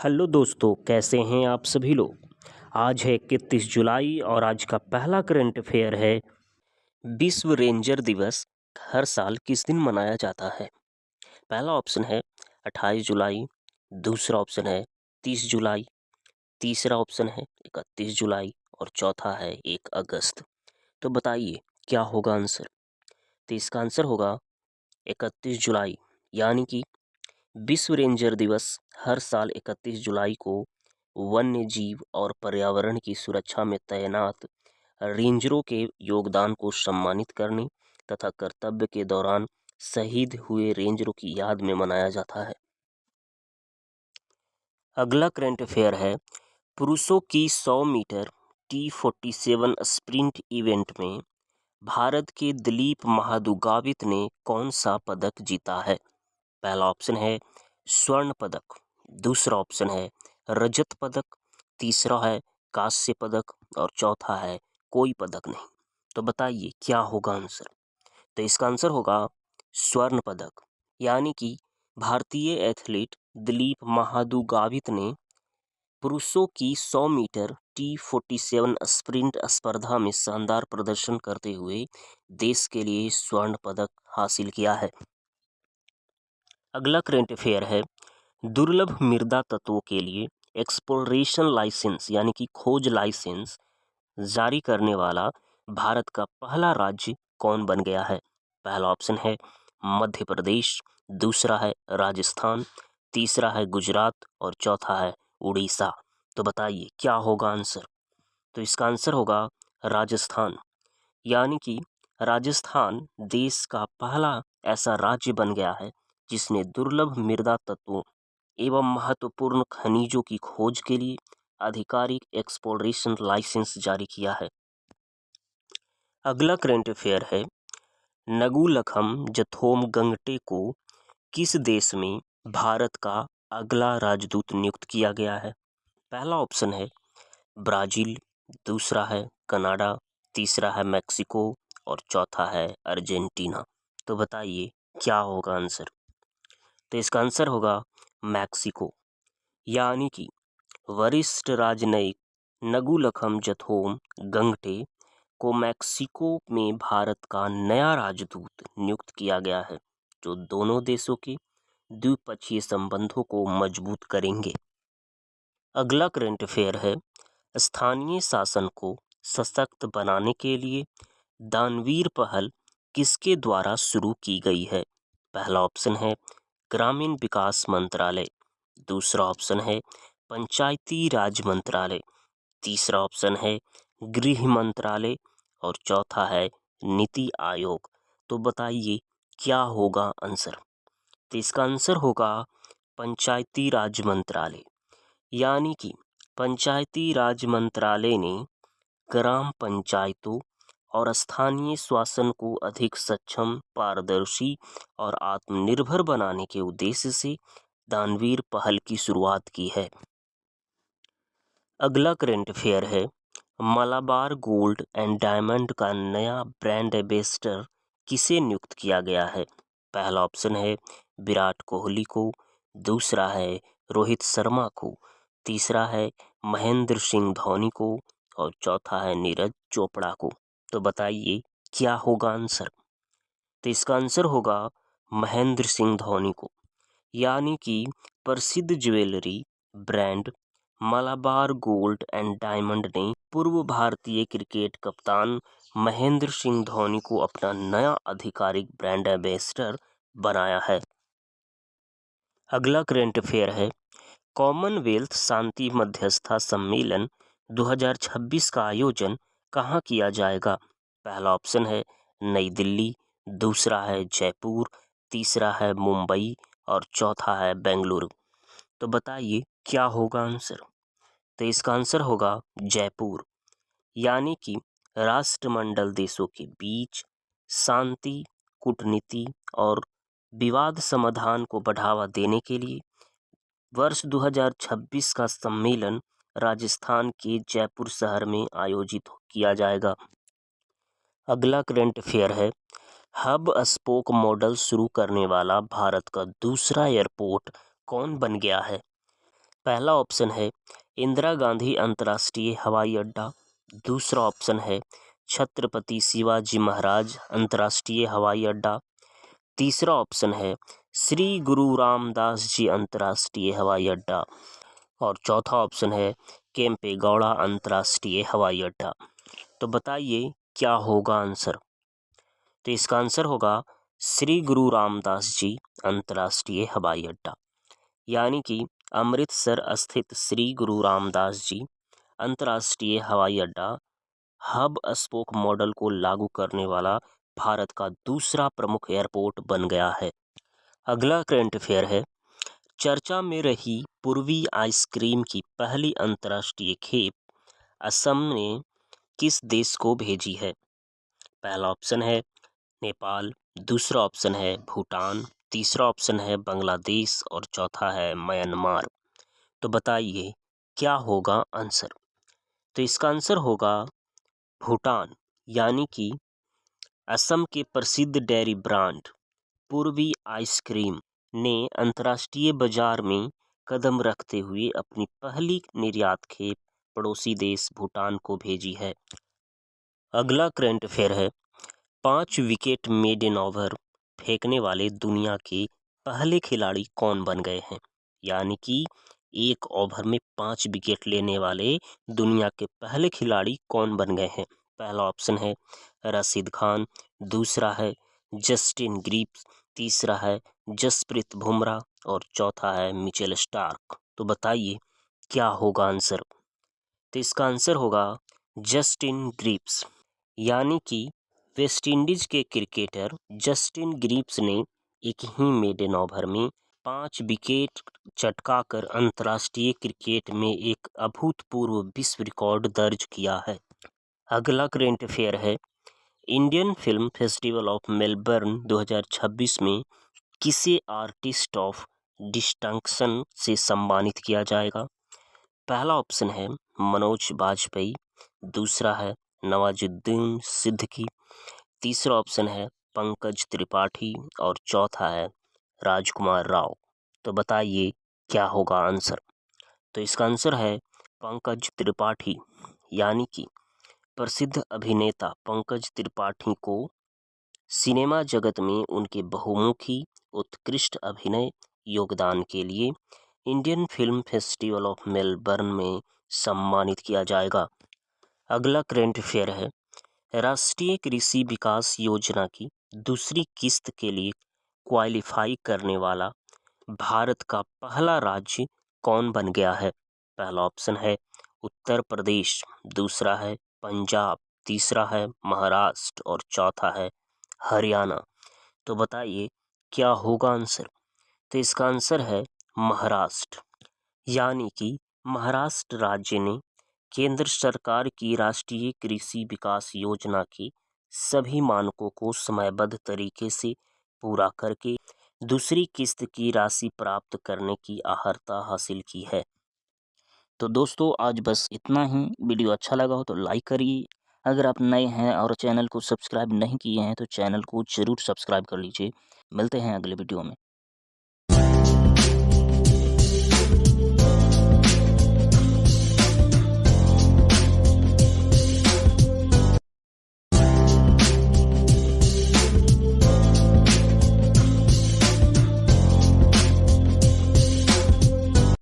Hello दोस्तों, कैसे हैं आप सभी लोग। आज है 31 जुलाई और आज का पहला करंट अफेयर है विश्व रेंजर दिवस हर साल किस दिन मनाया जाता है। पहला ऑप्शन है 28 जुलाई, दूसरा ऑप्शन है 30 जुलाई, तीसरा ऑप्शन है 31 जुलाई और चौथा है 1 अगस्त। तो बताइए क्या होगा आंसर। तो इसका आंसर होगा 31 जुलाई, यानी कि विश्व रेंजर दिवस हर साल 31 जुलाई को वन्य जीव और पर्यावरण की सुरक्षा में तैनात रेंजरों के योगदान को सम्मानित करने तथा कर्तव्य के दौरान शहीद हुए रेंजरों की याद में मनाया जाता है। अगला करंट अफेयर है पुरुषों की 100 मीटर T47 स्प्रिंट इवेंट में भारत के दिलीप महादुगावित ने कौन सा पदक जीता है। पहला ऑप्शन है स्वर्ण पदक, दूसरा ऑप्शन है रजत पदक, तीसरा है कांस्य पदक और चौथा है कोई पदक नहीं। तो बताइए क्या होगा आंसर। तो इसका आंसर होगा स्वर्ण पदक, यानी कि भारतीय एथलीट दिलीप महादुगावित ने पुरुषों की 100 मीटर T47 स्प्रिंट स्पर्धा में शानदार प्रदर्शन करते हुए देश के लिए स्वर्ण पदक हासिल किया है। अगला करंट अफेयर है दुर्लभ मृदा तत्वों के लिए एक्सप्लोरेशन लाइसेंस यानी कि खोज लाइसेंस जारी करने वाला भारत का पहला राज्य कौन बन गया है। पहला ऑप्शन है मध्य प्रदेश, दूसरा है राजस्थान, तीसरा है गुजरात और चौथा है उड़ीसा। तो बताइए क्या होगा आंसर। तो इसका आंसर होगा राजस्थान, यानी कि राजस्थान देश का पहला ऐसा राज्य बन गया है जिसने दुर्लभ मृदा तत्वों एवं महत्वपूर्ण खनिजों की खोज के लिए आधिकारिक एक्सप्लोरेशन लाइसेंस जारी किया है। अगला करंट अफेयर है नगुलखम जथोम गंगटे को किस देश में भारत का अगला राजदूत नियुक्त किया गया है। पहला ऑप्शन है ब्राजील, दूसरा है कनाडा, तीसरा है मैक्सिको और चौथा है अर्जेंटीना। तो बताइए क्या होगा आंसर। तो इसका आंसर होगा मैक्सिको, यानी कि वरिष्ठ राजनयिक नगुलखम जथोम गंगटे को मैक्सिको में भारत का नया राजदूत नियुक्त किया गया है, जो दोनों देशों के द्विपक्षीय संबंधों को मजबूत करेंगे। अगला करंट अफेयर है स्थानीय शासन को सशक्त बनाने के लिए दानवीर पहल किसके द्वारा शुरू की गई है। पहला ऑप्शन है ग्रामीण विकास मंत्रालय, दूसरा ऑप्शन है पंचायती राज मंत्रालय, तीसरा ऑप्शन है गृह मंत्रालय और चौथा है नीति आयोग। तो बताइए क्या होगा आंसर। तो इसका आंसर होगा पंचायती राज मंत्रालय, यानी कि पंचायती राज मंत्रालय ने ग्राम पंचायतों और स्थानीय शासन को अधिक सक्षम, पारदर्शी और आत्मनिर्भर बनाने के उद्देश्य से दानवीर पहल की शुरुआत की है। अगला करंट अफेयर है मलाबार गोल्ड एंड डायमंड का नया ब्रांड एम्बेसडर किसे नियुक्त किया गया है। पहला ऑप्शन है विराट कोहली को, दूसरा है रोहित शर्मा को, तीसरा है महेंद्र सिंह धोनी को और चौथा है नीरज चोपड़ा को। तो बताइए क्या होगा आंसर। तो इसका आंसर होगा महेंद्र सिंह धोनी को, यानी कि प्रसिद्ध jewellery brand Malabar gold and diamond ने पूर्व भारतीय क्रिकेट कप्तान महेंद्र सिंह धोनी को अपना नया आधिकारिक ब्रांड एम्बेसडर बनाया है। अगला करंट अफेयर है कॉमनवेल्थ शांति मध्यस्थता सम्मेलन 2026 का आयोजन कहाँ किया जाएगा। पहला ऑप्शन है नई दिल्ली, दूसरा है जयपुर, तीसरा है मुंबई और चौथा है बेंगलुरु। तो बताइए क्या होगा आंसर। तो इसका आंसर होगा जयपुर, यानी कि राष्ट्रमंडल देशों के बीच शांति, कूटनीति और विवाद समाधान को बढ़ावा देने के लिए वर्ष 2026 का सम्मेलन राजस्थान के जयपुर शहर में आयोजित किया जाएगा। अगला करंट अफेयर है हब स्पोक मॉडल शुरू करने वाला भारत का दूसरा एयरपोर्ट कौन बन गया है। पहला ऑप्शन है इंदिरा गांधी अंतर्राष्ट्रीय हवाई अड्डा। दूसरा ऑप्शन है छत्रपति शिवाजी महाराज अंतर्राष्ट्रीय हवाई अड्डा। तीसरा ऑप्शन है श्री गुरु रामदास जी अंतर्राष्ट्रीय हवाई अड्डा। और चौथा ऑप्शन है केम्पेगौड़ा अंतर्राष्ट्रीय हवाई अड्डा। तो बताइए क्या होगा आंसर। तो इसका आंसर होगा श्री गुरु रामदास जी अंतर्राष्ट्रीय हवाई अड्डा, यानी कि अमृतसर स्थित श्री गुरु रामदास जी अंतर्राष्ट्रीय हवाई अड्डा हब स्पोक मॉडल को लागू करने वाला भारत का दूसरा प्रमुख एयरपोर्ट बन गया है। अगला करंट अफेयर है, चर्चा में रही पूर्वी आइसक्रीम की पहली अंतर्राष्ट्रीय खेप असम ने किस देश को भेजी है। पहला ऑप्शन है नेपाल, दूसरा ऑप्शन है भूटान, तीसरा ऑप्शन है बांग्लादेश और चौथा है म्यांमार। तो बताइए क्या होगा आंसर। तो इसका आंसर होगा भूटान, यानी कि असम के प्रसिद्ध डेयरी ब्रांड पूर्वी आइसक्रीम ने अंतर्राष्ट्रीय बाजार में कदम रखते हुए अपनी पहली निर्यात खेप पड़ोसी देश भूटान को भेजी है। अगला करंट अफेयर है, 5 विकेट मेडन ओवर फेंकने वाले दुनिया के पहले खिलाड़ी कौन बन गए हैं। यानी कि एक ओवर में 5 विकेट लेने वाले दुनिया के पहले खिलाड़ी कौन बन गए हैं। पहला ऑप्शन है राशिद खान, दूसरा है जस्टिन ग्रिप्स, तीसरा है जसप्रीत बुमराह और चौथा है मिचेल स्टार्क। तो बताइए क्या होगा आंसर। तो इसका आंसर होगा जस्टिन ग्रिप्स, यानी कि वेस्टइंडीज के क्रिकेटर जस्टिन ग्रिप्स ने एक ही मेडन ओवर में 5 विकेट चटकाकर अंतर्राष्ट्रीय क्रिकेट में एक अभूतपूर्व विश्व रिकॉर्ड दर्ज किया है। अगला करंट अफेयर है, Indian film festival of Melbourne 2026 में किसे आर्टिस्ट ऑफ डिस्टिंक्शन से सम्मानित किया जाएगा। पहला ऑप्शन है मनोज बाजपेयी, दूसरा है नवाजुद्दीन सिद्दीकी, तीसरा ऑप्शन है पंकज त्रिपाठी और चौथा है राजकुमार राव। तो बताइए क्या होगा आंसर। तो इसका आंसर है पंकज त्रिपाठी, यानी कि प्रसिद्ध अभिनेता पंकज त्रिपाठी को सिनेमा जगत में उनके बहुमुखी उत्कृष्ट अभिनय योगदान के लिए Indian film festival of Melbourne में सम्मानित किया जाएगा। अगला करंट अफेयर है, राष्ट्रीय कृषि विकास योजना की दूसरी किस्त के लिए क्वालिफाई करने वाला भारत का पहला राज्य कौन बन गया है। पहला ऑप्शन है उत्तर प्रदेश, दूसरा है पंजाब, तीसरा है महाराष्ट्र और चौथा है हरियाणा। तो बताइए क्या होगा आंसर। तो इसका आंसर है महाराष्ट्र, यानी कि महाराष्ट्र राज्य ने केंद्र सरकार की राष्ट्रीय कृषि विकास योजना के सभी मानकों को समयबद्ध तरीके से पूरा करके दूसरी किस्त की राशि प्राप्त करने की अर्हता हासिल की है। तो दोस्तों आज बस इतना ही। वीडियो अच्छा लगा हो तो लाइक करिए। अगर आप नए हैं और चैनल को सब्सक्राइब नहीं किए हैं तो चैनल को ज़रूर सब्सक्राइब कर लीजिए। मिलते हैं अगले वीडियो में।